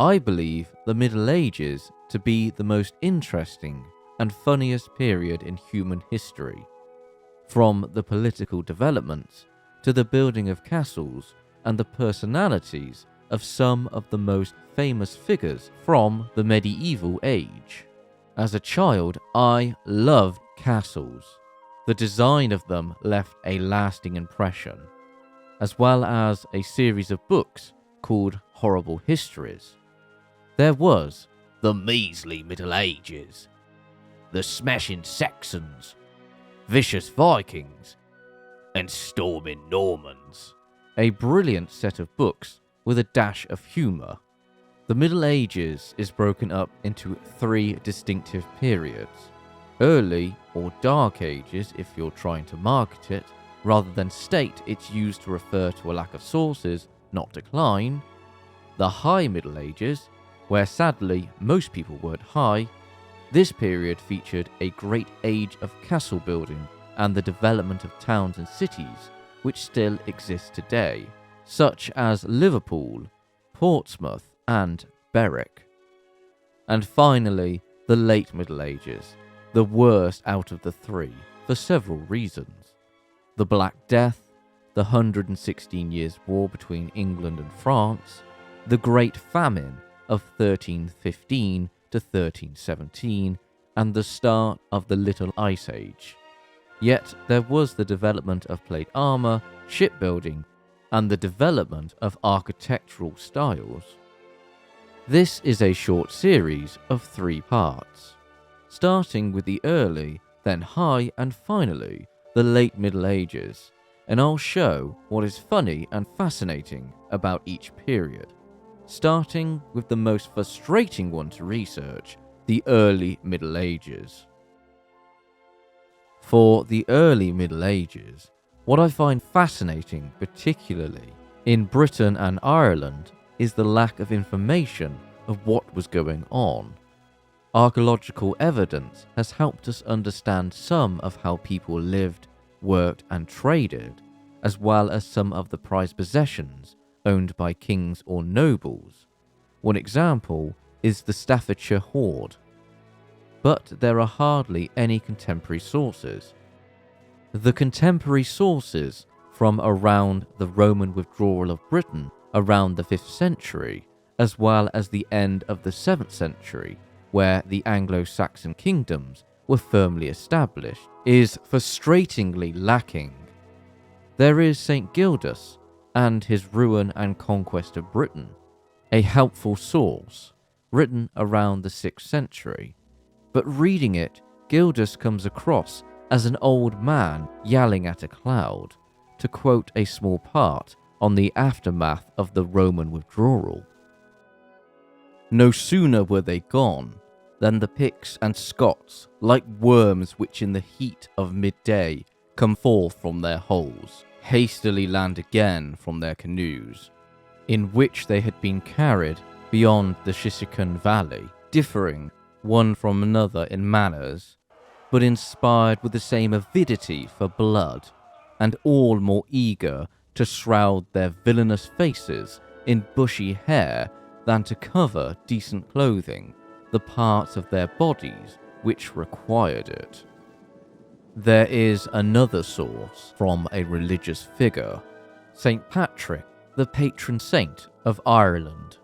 I believe the Middle Ages to be the most interesting and funniest period in human history, from the political developments to the building of castles and the personalities of some of the most famous figures from the medieval age. As a child, I loved castles. The design of them left a lasting impression, as well as a series of books called Horrible Histories. There was the Measly Middle Ages, the Smashing Saxons, Vicious Vikings, and Storming Normans. A brilliant set of books with a dash of humour. The Middle Ages is broken up into 3 distinctive periods. Early or Dark Ages if you're trying to market it, rather than state it's used to refer to a lack of sources, not decline. The High Middle Ages, where sadly most people weren't high. This period featured a great age of castle building and the development of towns and cities which still exist today, such as Liverpool, Portsmouth and Berwick. And finally, the Late Middle Ages, the worst out of the 3 for several reasons. The Black Death, the 116 Years' War between England and France, the Great Famine of 1315 to 1317, and the start of the Little Ice Age. Yet there was the development of plate armour, shipbuilding, and the development of architectural styles. This is a short series of 3 parts, starting with the early, then high, and finally the late Middle Ages, and I'll show what is funny and fascinating about each period, starting with the most frustrating one to research, the early Middle Ages. For the early Middle Ages, what I find fascinating, particularly in Britain and Ireland, is the lack of information of what was going on. Archaeological evidence has helped us understand some of how people lived, worked and traded, as well as some of the prized possessions owned by kings or nobles. One example is the Staffordshire hoard. But there are hardly any contemporary sources. The contemporary sources from around the Roman withdrawal of Britain around the 5th century, as well as the end of the 7th century, where the Anglo-Saxon kingdoms were firmly established, is frustratingly lacking. There is St. Gildas and his Ruin and Conquest of Britain, a helpful source, written around the 6th century. But reading it, Gildas comes across as an old man yelling at a cloud, to quote a small part on the aftermath of the Roman withdrawal. No sooner were they gone than the Picts and Scots, like worms which in the heat of midday come forth from their holes, hastily land again from their canoes, in which they had been carried beyond the Shishakun Valley, differing one from another in manners, but inspired with the same avidity for blood, and all more eager to shroud their villainous faces in bushy hair than to cover decent clothing the parts of their bodies which required it. There is another source from a religious figure, St. Patrick, the patron saint of Ireland,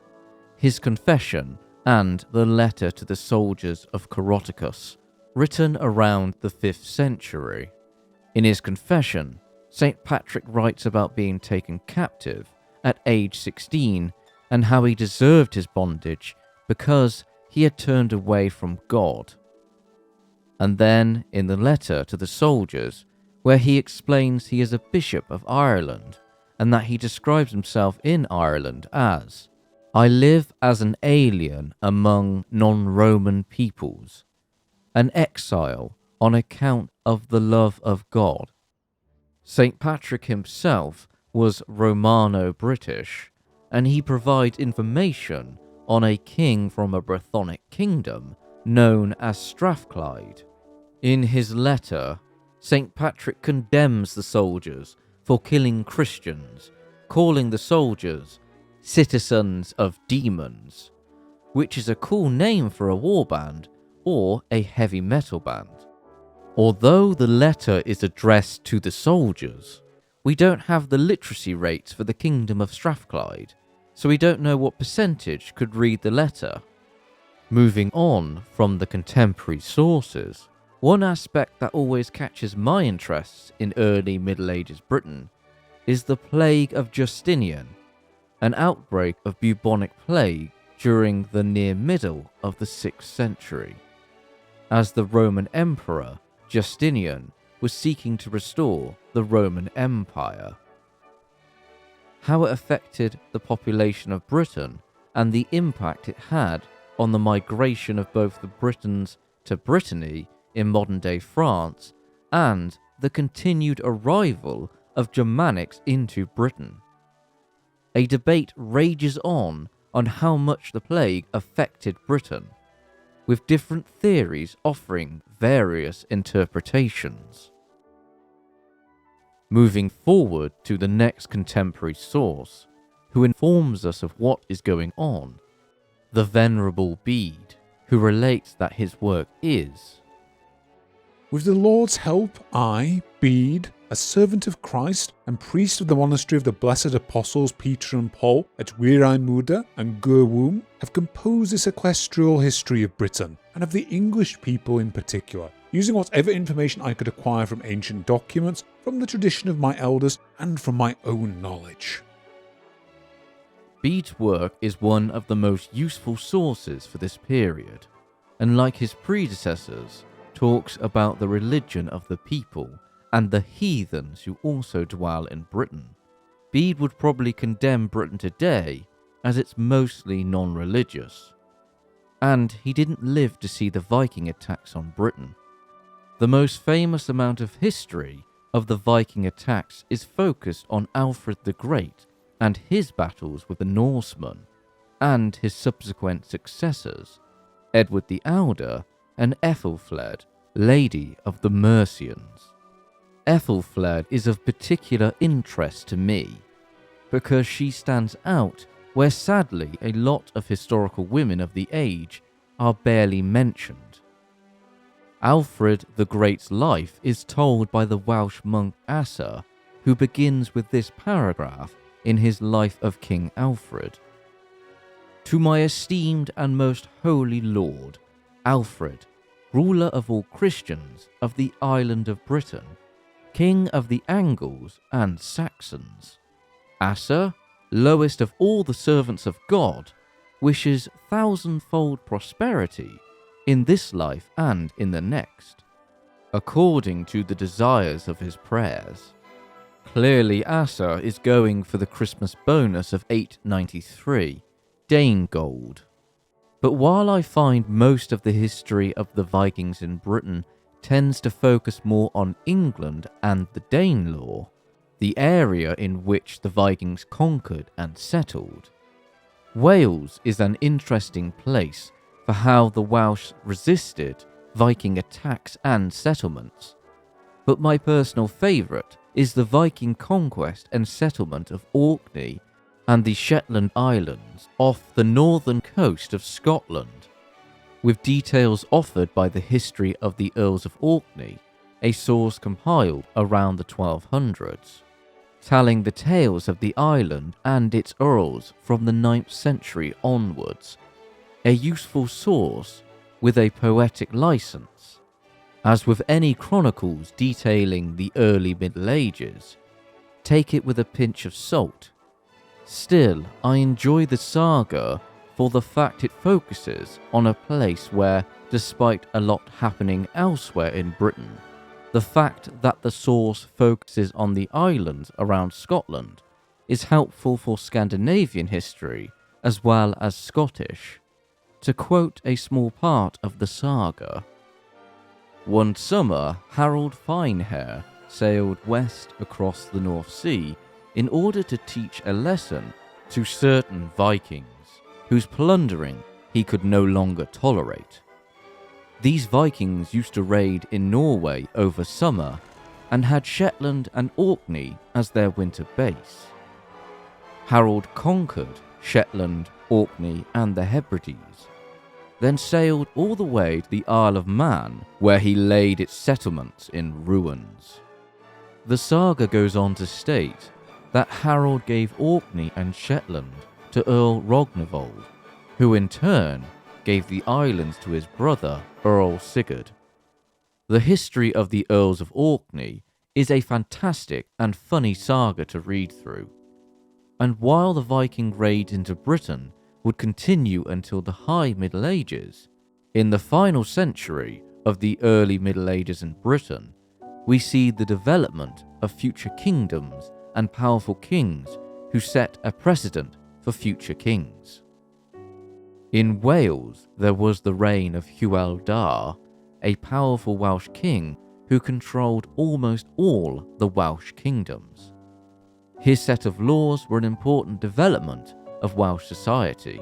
his confession and the letter to the soldiers of Coroticus, written around the 5th century. In his confession, St. Patrick writes about being taken captive at age 16 and how he deserved his bondage because he had turned away from God. And then in the letter to the soldiers, where he explains he is a bishop of Ireland and that he describes himself in Ireland as, "I live as an alien among non-Roman peoples, an exile on account of the love of God." St. Patrick himself was Romano-British, and he provides information on a king from a Brythonic kingdom known as Strathclyde. In his letter, St. Patrick condemns the soldiers for killing Christians, calling the soldiers citizens of demons, which is a cool name for a warband or a heavy metal band. Although the letter is addressed to the soldiers, we don't have the literacy rates for the Kingdom of Strathclyde, so we don't know what percentage could read the letter. Moving on from the contemporary sources, one aspect that always catches my interest in early Middle Ages Britain is the Plague of Justinian, an outbreak of bubonic plague during the near middle of the 6th century, as the Roman Emperor Justinian was seeking to restore the Roman Empire. How it affected the population of Britain and the impact it had on the migration of both the Britons to Brittany in modern-day France and the continued arrival of Germanics into Britain. A debate rages on how much the plague affected Britain, with different theories offering various interpretations. Moving forward to the next contemporary source, who informs us of what is going on, the Venerable Bede, who relates that his work is: "With the Lord's help, I, Bede, a servant of Christ and priest of the monastery of the blessed apostles Peter and Paul at Weiraimuda and Gurwum, have composed this equestrial history of Britain, and of the English people in particular, using whatever information I could acquire from ancient documents, from the tradition of my elders, and from my own knowledge." Bede's work is one of the most useful sources for this period, and like his predecessors, talks about the religion of the people and the heathens who also dwell in Britain. Bede would probably condemn Britain today as it's mostly non-religious, and he didn't live to see the Viking attacks on Britain. The most famous amount of history of the Viking attacks is focused on Alfred the Great and his battles with the Norsemen, and his subsequent successors, Edward the Elder and Ethelfled, Lady of the Mercians. Ethelfled is of particular interest to me, because she stands out where sadly a lot of historical women of the age are barely mentioned. Alfred the Great's life is told by the Welsh monk Asa, who begins with this paragraph in his Life of King Alfred. "To my esteemed and most holy lord, Alfred, ruler of all Christians of the island of Britain, king of the Angles and Saxons. Asa, lowest of all the servants of God, wishes thousandfold prosperity in this life and in the next, according to the desires of his prayers." Clearly Asa is going for the Christmas bonus of 893, Dane gold. But while I find most of the history of the Vikings in Britain tends to focus more on England and the Danelaw, the area in which the Vikings conquered and settled, Wales is an interesting place for how the Welsh resisted Viking attacks and settlements, but my personal favourite is the Viking conquest and settlement of Orkney and the Shetland Islands off the northern coast of Scotland, with details offered by the History of the Earls of Orkney, a source compiled around the 1200s, telling the tales of the island and its earls from the 9th century onwards, a useful source with a poetic license. As with any chronicles detailing the early Middle Ages, take it with a pinch of salt. Still, I enjoy the saga for the fact it focuses on a place where, despite a lot happening elsewhere in Britain, the fact that the source focuses on the islands around Scotland is helpful for Scandinavian history as well as Scottish. To quote a small part of the saga, "One summer, Harold Finehair sailed west across the North Sea in order to teach a lesson to certain Vikings, whose plundering he could no longer tolerate. These Vikings used to raid in Norway over summer and had Shetland and Orkney as their winter base. Harold conquered Shetland, Orkney and the Hebrides, then sailed all the way to the Isle of Man, where he laid its settlements in ruins. The saga goes on to state that Harold gave Orkney and Shetland to Earl Rognvold, who in turn gave the islands to his brother Earl Sigurd. The history of the Earls of Orkney is a fantastic and funny saga to read through, and while the Viking raids into Britain would continue until the High Middle Ages, in the final century of the early Middle Ages in Britain, we see the development of future kingdoms and powerful kings who set a precedent for future kings. In Wales, there was the reign of Hywel Dda, a powerful Welsh king who controlled almost all the Welsh kingdoms. His set of laws were an important development of Welsh society,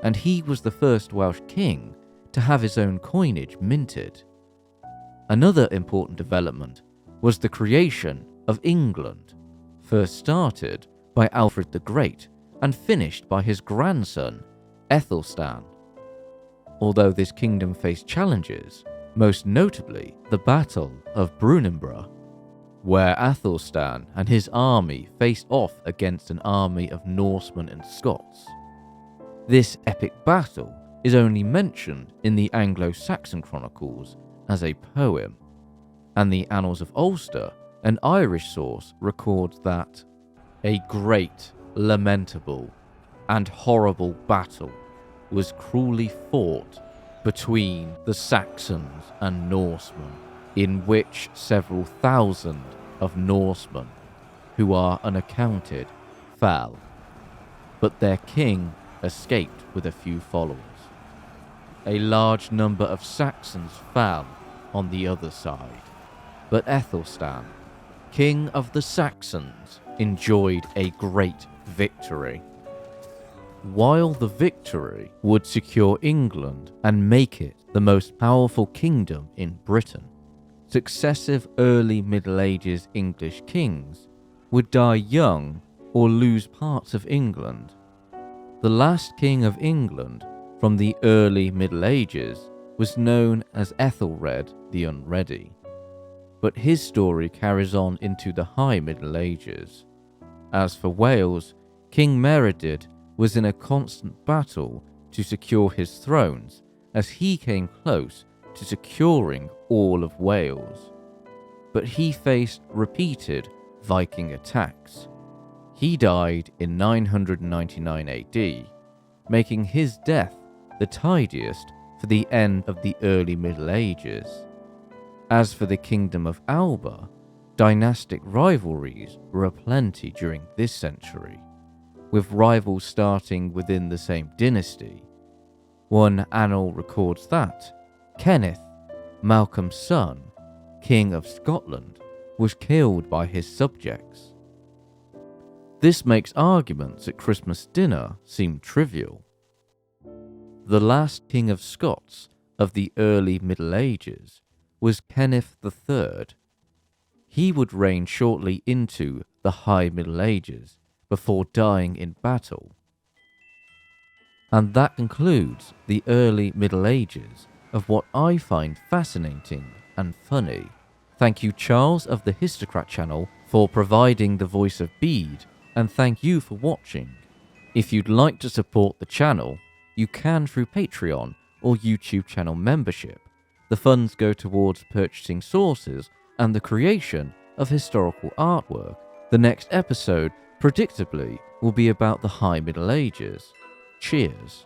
and he was the first Welsh king to have his own coinage minted. Another important development was the creation of England, first started by Alfred the Great and finished by his grandson, Aethelstan. Although this kingdom faced challenges, most notably the Battle of Brunanburh, where Aethelstan and his army faced off against an army of Norsemen and Scots. This epic battle is only mentioned in the Anglo-Saxon chronicles as a poem, and the Annals of Ulster, an Irish source, records that a great, lamentable, and horrible battle was cruelly fought between the Saxons and Norsemen, in which several thousand of Norsemen, who are unaccounted, fell, but their king escaped with a few followers. A large number of Saxons fell on the other side, but Aethelstan, king of the Saxons, enjoyed a great victory. While the victory would secure England and make it the most powerful kingdom in Britain, successive early Middle Ages English kings would die young or lose parts of England. The last king of England from the early Middle Ages was known as Ethelred the Unready, but his story carries on into the High Middle Ages. As for Wales, King Meredith was in a constant battle to secure his thrones as he came close to securing all of Wales. But he faced repeated Viking attacks. He died in 999 AD, making his death the tidiest for the end of the early Middle Ages. As for the Kingdom of Alba, dynastic rivalries were aplenty during this century, with rivals starting within the same dynasty. One annal records that Kenneth, Malcolm's son, King of Scotland, was killed by his subjects. This makes arguments at Christmas dinner seem trivial. The last King of Scots of the early Middle Ages was Kenneth III. He would reign shortly into the High Middle Ages before dying in battle. And that concludes the early Middle Ages of what I find fascinating and funny. Thank you, Charles of the Histocrat channel, for providing the voice of Bede, and thank you for watching. If you'd like to support the channel, you can through Patreon or YouTube channel membership. The funds go towards purchasing sources and the creation of historical artwork. The next episode, predictably, will be about the High Middle Ages. Cheers.